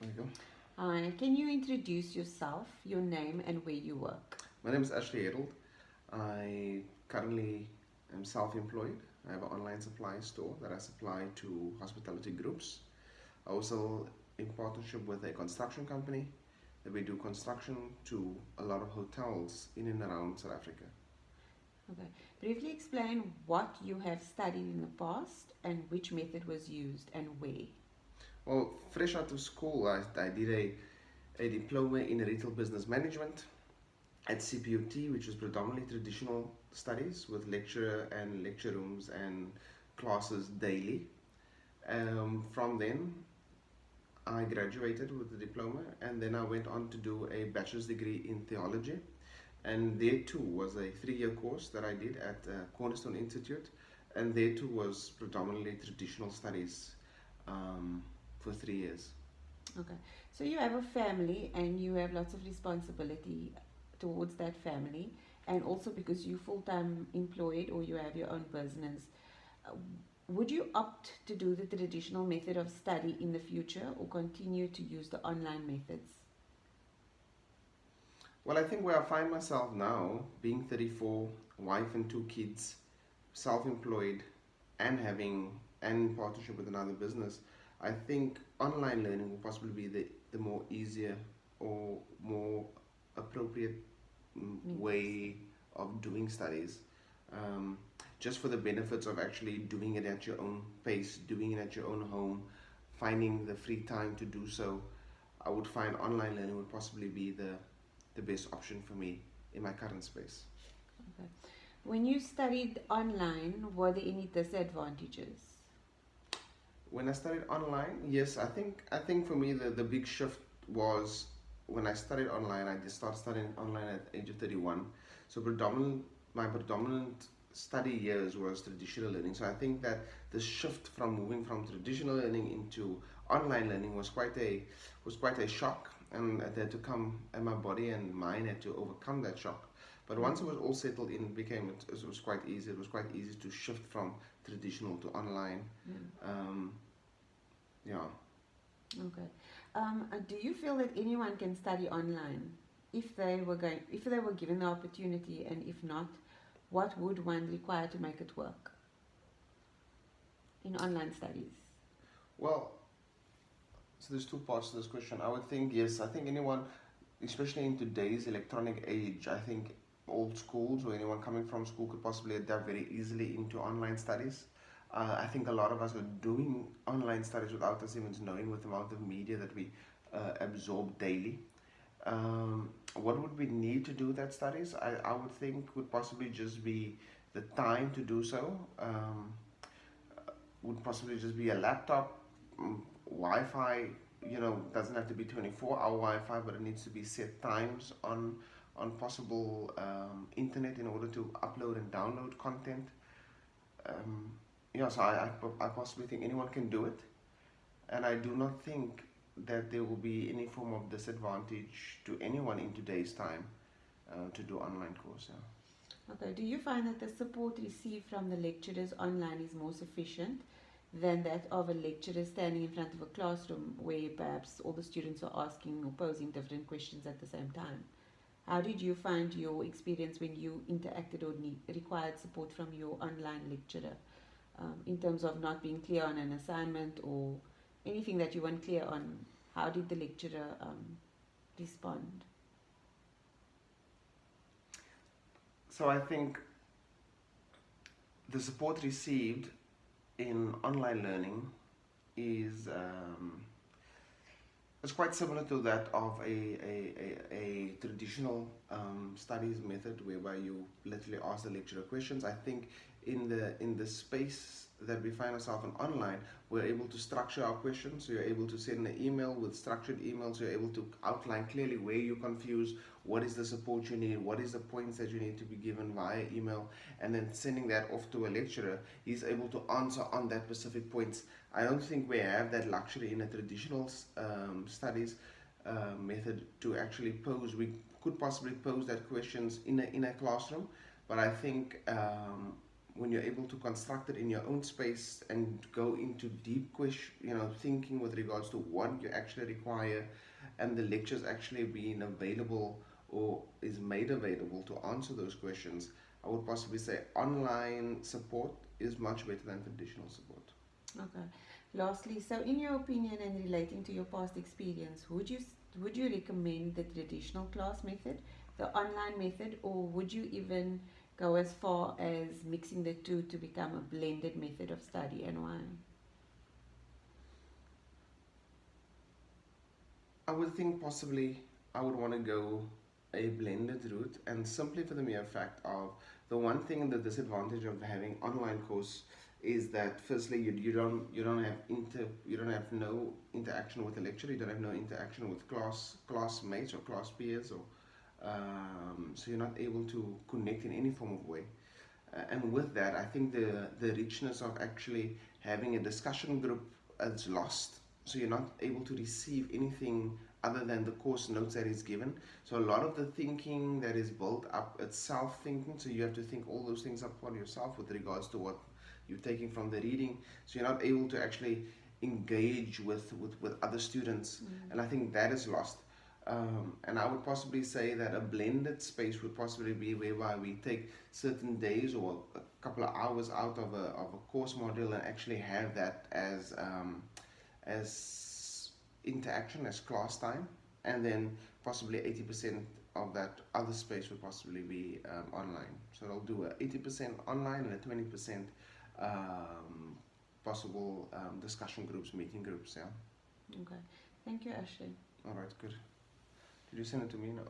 There you go. Hi, can you introduce yourself, your name, and where you work? My name is Herold. I currently am self-employed. I have an online supply store that I supply to hospitality groups. I also in partnership with a construction company that we do construction to a lot of hotels in and around South Africa. Okay. Briefly explain what you have studied in the past and which method was used and where. Well, fresh out of school, I did a diploma in retail business management at CPUT, which was predominantly traditional studies with lecture and lecture rooms and classes daily. From then, I graduated with the diploma, and then I went on to do a bachelor's degree in theology. And there too was a 3 year course that I did at Cornerstone Institute, and there too was predominantly traditional studies for 3 years. Okay. So you have a family and you have lots of responsibility towards that family, and also because you're full time employed or you have your own business. uh, Would you opt to do the traditional method of study in the future or continue to use the online methods? Well, I think where I find myself now, being 34, wife and 2 kids, self-employed, and in partnership with another business, I think online learning will possibly be the more easier or more appropriate Methods. way of doing studies. Um, just for the benefits of actually doing it at your own pace, doing it at your own home, finding the free time to do so, I would find online learning would possibly be the best option for me in my current space. Okay. When you studied online, were there any disadvantages? When I studied online, yes, I think for me the big shift was when I studied online. I just started studying online at the age of 31. So my predominant study years was traditional learning. So I think that the shift from moving from traditional learning into online learning was quite a shock, and it had to come, and my body and mind had to overcome that shock. But once it Mm. was all settled in, it was quite easy. It was quite easy to shift from traditional to online. Mm. Um, yeah. Okay. Do you feel that anyone can study online if they were given the opportunity, and if not, what would one require to make it work in online studies? Well, so there's two parts to this question. I would think yes. I think anyone, especially in today's electronic age, I think old schools or anyone coming from school could possibly adapt very easily into online studies. I think a lot of us are doing online studies without us even knowing, with the amount of media that we absorb daily. What would we need to do that studies? I would think would possibly just be the time to do so. Would possibly just be a laptop, Wi-Fi. Doesn't have to be 24-hour Wi-Fi, but it needs to be set times on possible internet in order to upload and download content. Um, so I possibly think anyone can do it, and I do not think that there will be any form of disadvantage to anyone in today's time to do online course. Yeah. Okay. Do you find that the support received from the lecturers online is more sufficient than that of a lecturer standing in front of a classroom where perhaps all the students are asking or posing different questions at the same time? How did you find your experience when you interacted or required support from your online lecturer, in terms of not being clear on an assignment or anything that you weren't clear on? How did the lecturer respond? So I think the support received in online learning is it's quite similar to that of a traditional studies method, whereby you literally ask the lecturer questions. I think in the space that we find ourselves in online, we're able to structure our questions. So you're able to send an email with structured emails. You're able to outline clearly where you're confused, what is the support you need, what is the points that you need to be given via email, and then sending that off to a lecturer. He's able to answer on that specific points. I don't think we have that luxury in a traditional studies method to actually pose. We could possibly pose that questions in a classroom, but I think when you're able to construct it in your own space and go into deep question, thinking with regards to what you actually require, and the lectures actually being available or is made available to answer those questions, I would possibly say online support is much better than traditional support. Okay. Lastly, so in your opinion and relating to your past experience, would you recommend the traditional class method, the online method, or would you even go as far as mixing the two to become a blended method of study, and why? I would think possibly I would want to go a blended route, and simply for the mere fact of the one thing and the disadvantage of having online course is that firstly you don't have you don't have no interaction with the lecturer, you don't have no interaction with classmates or class peers, or so you're not able to connect in any form of way. And with that, I think the richness of actually having a discussion group is lost. So you're not able to receive anything other than the course notes that is given. So a lot of the thinking that is built up, it's self-thinking. So you have to think all those things up for yourself with regards to what you're taking from the reading. So you're not able to actually engage with other students. And I think that is lost. And I would possibly say that a blended space would possibly be whereby we take certain days or a couple of hours out of a course module and actually have that as interaction, as class time, and then possibly 80% of that other space would possibly be online. So they'll do a 80% online and a 20% possible discussion groups, meeting groups. Yeah. Okay. Thank you, Ashley. All right. Good. Did you send it to me now?